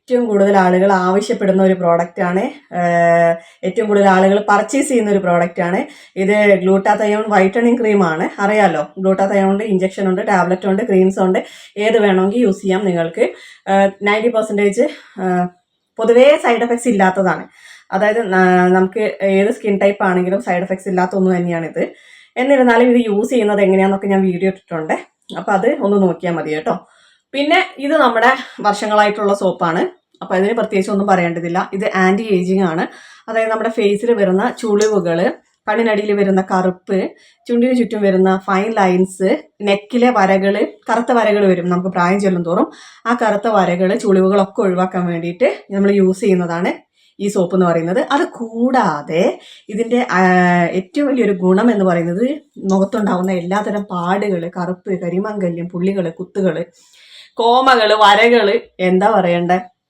ഏറ്റവും കൂടുതൽ ആളുകൾ ആവശ്യപ്പെടുന്ന ഒരു പ്രോഡക്റ്റാണ്. ഏറ്റവും കൂടുതൽ ആളുകൾ പർച്ചേസ് ചെയ്യുന്ന ഒരു പ്രോഡക്റ്റാണ് ഇത്. ഗ്ലൂട്ടാതയോൺ വൈറ്റനിങ് ക്രീമാണ്. അറിയാലോ, ഗ്ലൂട്ടാതയോൺ ഉണ്ട്, ഇഞ്ചക്ഷൻ ഉണ്ട്, ടാബ്ലറ്റ് ഉണ്ട്, ക്രീംസ് ഉണ്ട്. ഏത് വേണമെങ്കിൽ യൂസ് ചെയ്യാം നിങ്ങൾക്ക്. 90% പൊതുവേ സൈഡ് എഫക്ട്സ് ഇല്ലാത്തതാണ്. അതായത് നമുക്ക് ഏത് സ്കിൻ ടൈപ്പ് ആണെങ്കിലും സൈഡ് എഫക്ട്സ് ഇല്ലാത്ത ഒന്ന് തന്നെയാണിത്. എന്നിരുന്നാലും ഇത് യൂസ് ചെയ്യുന്നത് എങ്ങനെയാണെന്നൊക്കെ ഞാൻ വീഡിയോ ഇട്ടിട്ടുണ്ട്. അപ്പോൾ അത് ഒന്ന് നോക്കിയാൽ മതി കേട്ടോ. പിന്നെ ഇത് നമ്മുടെ വർഷങ്ങളായിട്ടുള്ള സോപ്പാണ്. അപ്പോൾ അതിന് പ്രത്യേകിച്ച് ഒന്നും പറയേണ്ടതില്ല. ഇത് ആൻറ്റി ഏജിങ് ആണ്. അതായത് നമ്മുടെ ഫേസിൽ വരുന്ന ചുളിവുകൾ, കണ്ണിനടിയിൽ വരുന്ന കറുപ്പ്, ചുണ്ടിന് ചുറ്റും വരുന്ന ഫൈൻ ലൈൻസ്, നെക്കിലെ വരകൾ, കറുത്ത വരകൾ വരും നമുക്ക് പ്രായം ചെല്ലും തോറും. ആ കറുത്ത വരകൾ, ചുളിവുകളൊക്കെ ഒഴിവാക്കാൻ വേണ്ടിയിട്ട് നമ്മൾ യൂസ് ചെയ്യുന്നതാണ് ഈ സോപ്പ് എന്ന് പറയുന്നത്. അത് കൂടാതെ ഇതിൻ്റെ ഏറ്റവും വലിയൊരു ഗുണം എന്ന് പറയുന്നത് മുഖത്തുണ്ടാവുന്ന എല്ലാതരം പാടുകൾ, കറുപ്പ്, കരിമങ്കല്യം, പുള്ളികൾ, കുത്തുകൾ, കോമകൾ, വരകൾ, എന്താ പറയണ്ടേ,